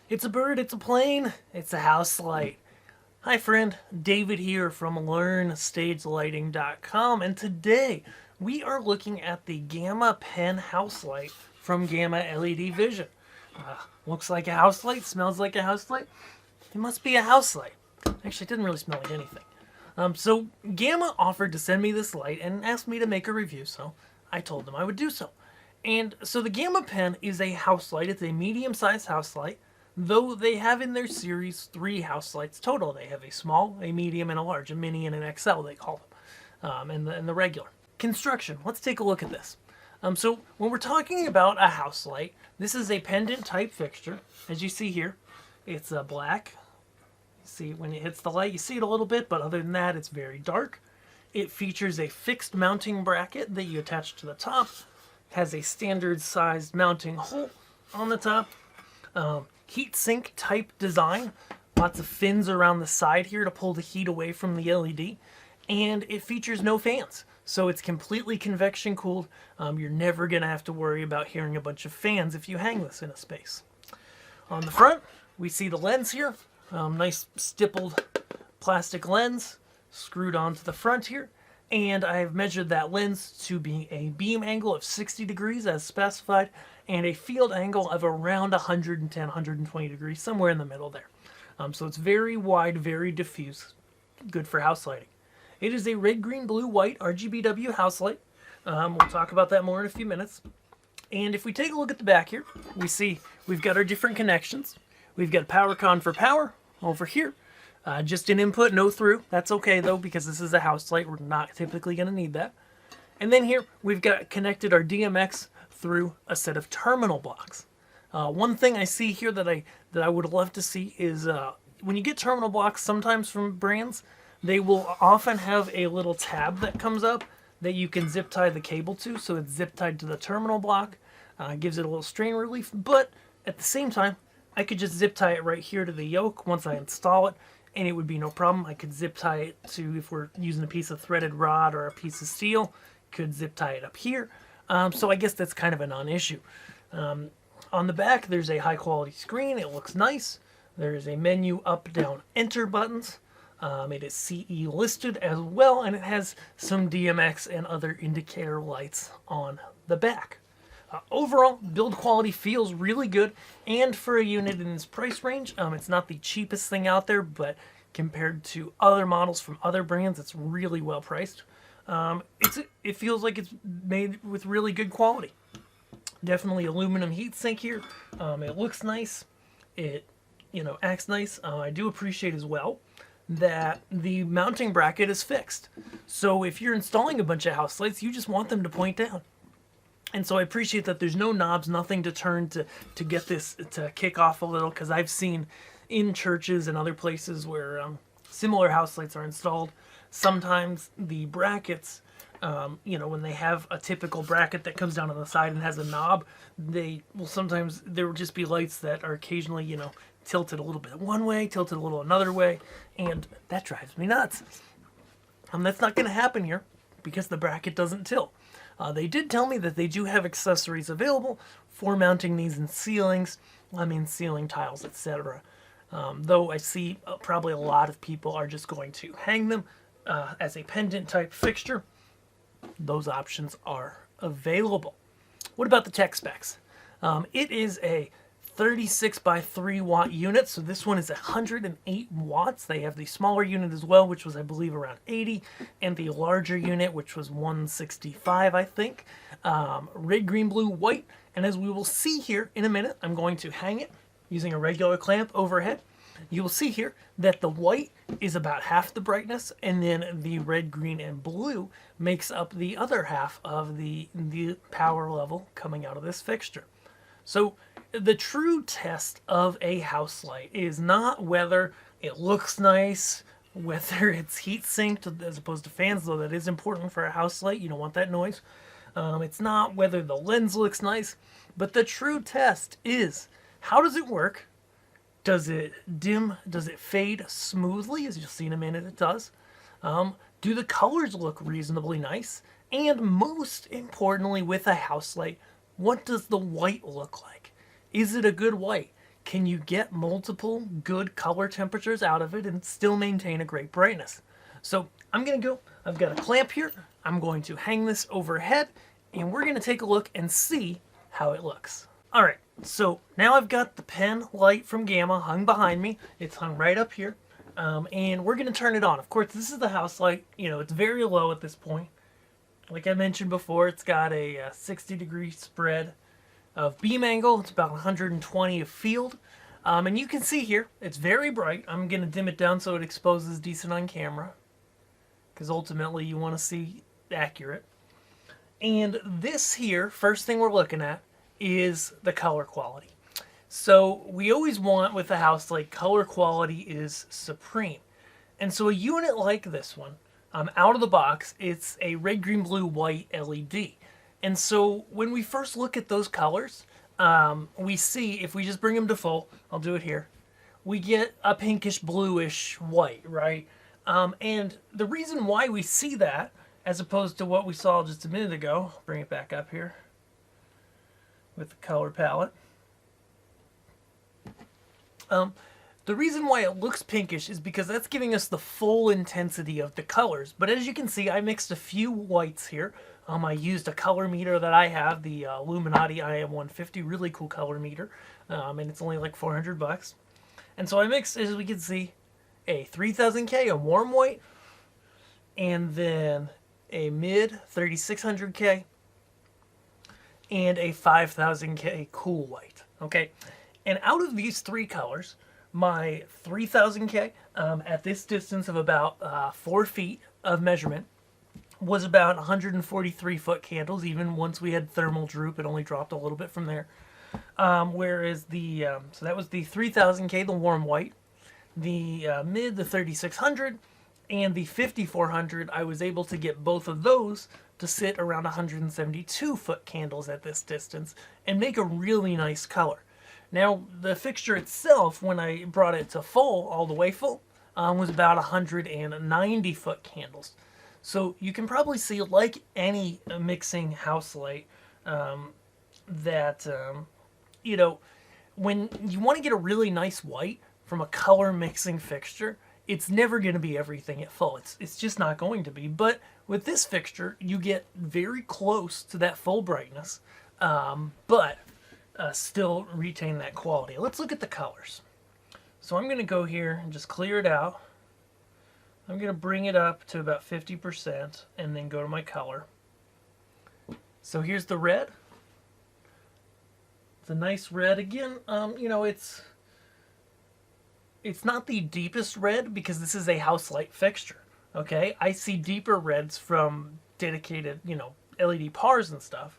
It's a bird, it's a plane, it's a house light. Hi friend, David here from LearnStageLighting.com, and today we are looking at the Gamma Penn house light from Gamma LED Vision. Looks like a house light, smells like a house light. It must be a house light. Actually, it didn't really smell like anything. So Gamma offered to send me this light and asked me to make a review, so I told them I would do so. And so the Gamma Penn is a house light. It's a medium-sized house light, though they have in their series 3 house lights total. They have a small, a medium, and a large, a mini and an XL they call them, and the regular. Construction, let's take a look at this. So when we're talking about a house light, this is a pendant type fixture. As you see here, it's black. See, when it hits the light, you see it a little bit, but other than that, it's very dark. It features a fixed mounting bracket that you attach to the top. Has a standard sized mounting hole on the top. Heat sink type design. Lots of fins around the side here to pull the heat away from the LED. And it features no fans. So it's completely convection cooled. You're never going to have to worry about hearing a bunch of fans if you hang this in a space. On the front, we see the lens here. Nice stippled plastic lens screwed onto the front here. And I've measured that lens to be a beam angle of 60 degrees as specified, and a field angle of around 110, 120 degrees, somewhere in the middle there. So it's very wide, very diffuse, good for house lighting. It is a red, green, blue, white RGBW house light. We'll talk about that more in a few minutes. And if we take a look at the back here, we see we've got our different connections. We've got power con for power over here. Just an input, no through. That's okay though, because this is a house light. We're not typically going to need that. And then here we've got connected our DMX through a set of terminal blocks. One thing I see here that I would love to see is when you get terminal blocks, sometimes from brands, they will often have a little tab that comes up that you can zip tie the cable to, so it's zip tied to the terminal block. Gives it a little strain relief, but at the same time, I could just zip tie it right here to the yoke once I install it, and it would be no problem. I could zip tie it to, if we're using a piece of threaded rod or a piece of steel, could zip tie it up here. So I guess that's kind of a non-issue. On the back, there's a high quality screen. It looks nice. There is a menu up, down, enter buttons. It is CE listed as well, and it has some DMX and other indicator lights on the back. Overall, build quality feels really good, and for a unit in this price range, it's not the cheapest thing out there, but compared to other models from other brands, it's really well priced. It feels like it's made with really good quality. Definitely aluminum heatsink here. It looks nice. It acts nice. I do appreciate as well that the mounting bracket is fixed. So if you're installing a bunch of house lights, you just want them to point down. And so I appreciate that there's no knobs, nothing to turn to get this to kick off a little, because I've seen in churches and other places where similar house lights are installed, sometimes the brackets, when they have a typical bracket that comes down on the side and has a knob, sometimes there will just be lights that are occasionally, tilted a little bit one way, tilted a little another way, and that drives me nuts. That's not going to happen here because the bracket doesn't tilt. They did tell me that they do have accessories available for mounting these in ceilings, ceiling tiles, etc. Though I see probably a lot of people are just going to hang them as a pendant type fixture. Those options are available. What about the tech specs? It is a 36 by 3 watt unit, so this one is 108 watts. They have the smaller unit as well, which was I believe around 80, and the larger unit, which was 165, I think. Red, green, blue, white, and as we will see here in a minute, I'm going to hang it using a regular clamp overhead. You will see here that the white is about half the brightness, and then the red, green, and blue makes up the other half of the power level coming out of this fixture. So the true test of a house light is not whether it looks nice, whether it's heat sinked as opposed to fans, though that is important for a house light. You don't want that noise. It's not whether the lens looks nice, but the true test is, how does it work? Does it dim? Does it fade smoothly? As you'll see in a minute, it does. Do the colors look reasonably nice? And most importantly, with a house light, what does the white look like? Is it a good white? can you get multiple good color temperatures out of it and still maintain a great brightness? So I'm going to go, I've got a clamp here, I'm going to hang this overhead, and we're going to take a look and see how it looks. Alright, so now I've got the Penn light from Gamma hung behind me. It's hung right up here. And we're going to turn it on. Of course, this is the house light. You know, it's very low at this point. Like I mentioned before, it's got a 60-degree spread of beam angle. It's about 120 of field. And you can see here, it's very bright. I'm going to dim it down so it exposes decent on camera, because ultimately you want to see accurate. And this here, first thing we're looking at, is the color quality. So we always want with a house light, color quality is supreme. And so a unit like this one, out of the box, it's a red, green, blue, white LED. And so when we first look at those colors, we see, if we just bring them to full, I'll do it here, we get a pinkish, bluish white, right? And the reason why we see that, as opposed to what we saw just a minute ago, bring it back up here with the color palette. The reason why it looks pinkish is because that's giving us the full intensity of the colors. But as you can see, I mixed a few whites here. I used a color meter that I have, the Illuminati IM150, really cool color meter, and it's only like 400 bucks. And so I mixed, as we can see, a 3000K, a warm white, and then a mid 3600K, and a 5000K cool white. Okay, and out of these three colors, my 3000K at this distance of about 4 feet of measurement was about 143 foot candles. Even once we had thermal droop, it only dropped a little bit from there. Whereas the so that was the 3000K, the warm white, the mid, the 3600, and the 5400. I was able to get both of those to sit around 172 foot candles at this distance and make a really nice color. Now, the fixture itself, when I brought it to full, all the way full, was about 190 foot candles. So you can probably see, like any mixing house light, that, you know, when you want to get a really nice white from a color mixing fixture, it's never going to be everything at full. It's just not going to be. But with this fixture, you get very close to that full brightness, but still retain that quality. Let's look at the colors. So I'm going to go here and just clear it out. I'm going to bring it up to about 50% and then go to my color. So here's the red. It's a nice red. Again, you know, it's not the deepest red because this is a house light fixture. Okay, I see deeper reds from dedicated, you know, LED pars and stuff.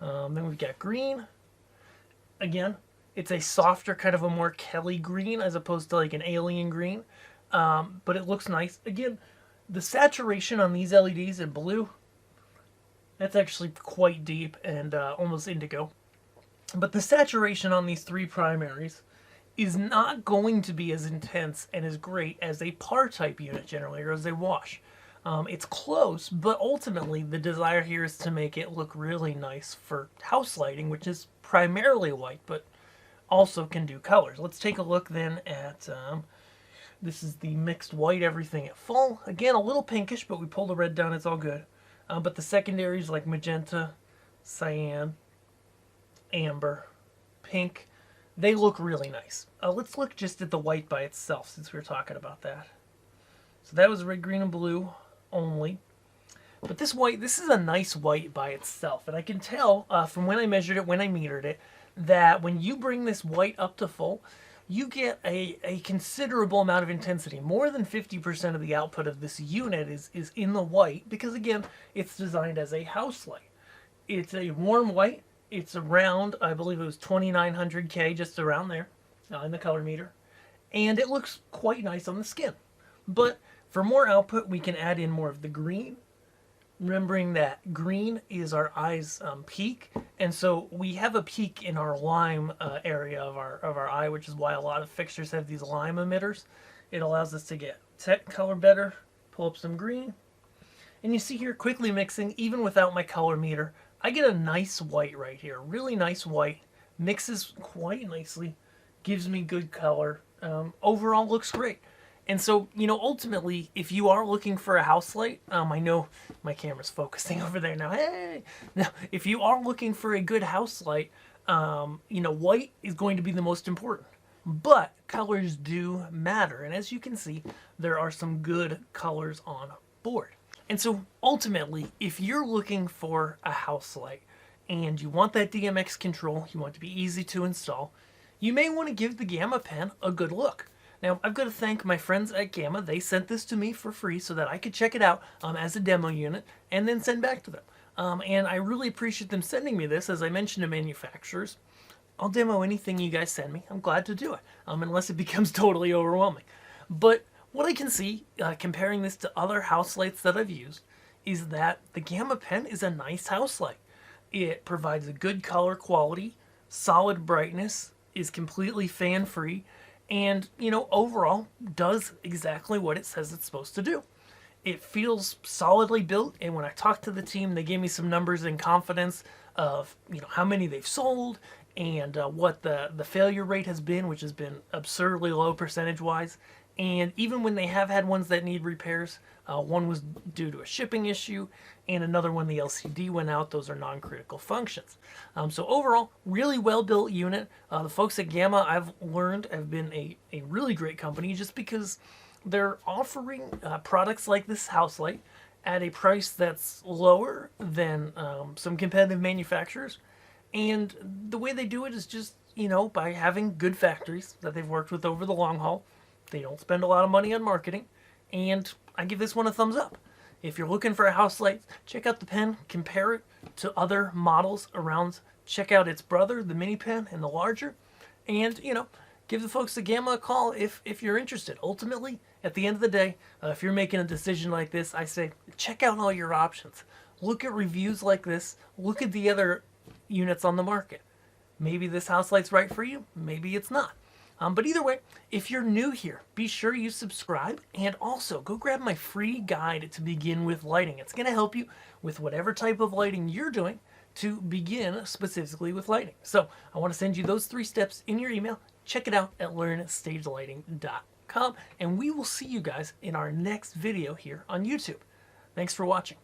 Then we've got green. Again, it's a softer, kind of a more Kelly green as opposed to like an alien green. But it looks nice. Again, the saturation on these LEDs in blue, that's actually quite deep and almost indigo. But the saturation on these three primaries is not going to be as intense and as great as a par type unit generally, or as a wash. It's close, but ultimately the desire here is to make it look really nice for house lighting, which is primarily white, but also can do colors. Let's take a look then at, this is the mixed white, everything at full. Again, a little pinkish, but we pull the red down, it's all good. But the secondaries like magenta, cyan, amber, pink, they look really nice. Let's look just at the white by itself since we were talking about that. So that was red, green, and blue only. But this white, this is a nice white by itself. And I can tell from when I measured it, when I metered it, that when you bring this white up to full, you get a considerable amount of intensity. More than 50% of the output of this unit is in the white because, again, it's designed as a house light. It's a warm white. It's around, I believe it was 2900K, just around there in the color meter. And it looks quite nice on the skin. But for more output, we can add in more of the green. Remembering that green is our eye's peak, and so we have a peak in our lime area of our eye, which is why a lot of fixtures have these lime emitters. It allows us to get color better. Pull up some green, and you see here quickly mixing, even without my color meter, I get a nice white right here, really nice white, mixes quite nicely, gives me good color, overall looks great. And so, ultimately, if you are looking for a house light, I know my camera's focusing over there now. Hey, now if you are looking for a good house light, white is going to be the most important. But colors do matter, and as you can see, there are some good colors on board. And so, ultimately, if you're looking for a house light and you want that DMX control, you want it to be easy to install, you may want to give the Gamma pen a good look. Now, I've got to thank my friends at Gamma. They sent this to me for free so that I could check it out as a demo unit and then send back to them. And I really appreciate them sending me this. As I mentioned to manufacturers, I'll demo anything you guys send me. I'm glad to do it, unless it becomes totally overwhelming. But what I can see, comparing this to other house lights that I've used, is that the Gamma pen is a nice house light. It provides a good color quality, solid brightness, is completely fan-free, and, overall does exactly what it says it's supposed to do. It feels solidly built, and when I talked to the team, they gave me some numbers in confidence of, how many they've sold and what the failure rate has been, which has been absurdly low percentage-wise. And even when they have had ones that need repairs, one was due to a shipping issue, and another one, the LCD went out. Those are non-critical functions. So overall, really well-built unit. The folks at Gamma, I've learned, have been a really great company just because they're offering products like this house light at a price that's lower than some competitive manufacturers. And the way they do it is just, by having good factories that they've worked with over the long haul. They don't spend a lot of money on marketing, and I give this one a thumbs up. If you're looking for a house light, check out the pen, compare it to other models around, check out its brother, the mini pen, and the larger, and, give the folks at Gamma a call if you're interested. Ultimately, at the end of the day, if you're making a decision like this, I say check out all your options. Look at reviews like this. Look at the other units on the market. Maybe this house light's right for you. Maybe it's not. But either way, if you're new here, be sure you subscribe, and also go grab my free guide to begin with lighting. It's going to help you with whatever type of lighting you're doing to begin specifically with lighting. So I want to send you those 3 steps in your email. Check it out at learnstagelighting.com, and we will see you guys in our next video here on YouTube. Thanks for watching.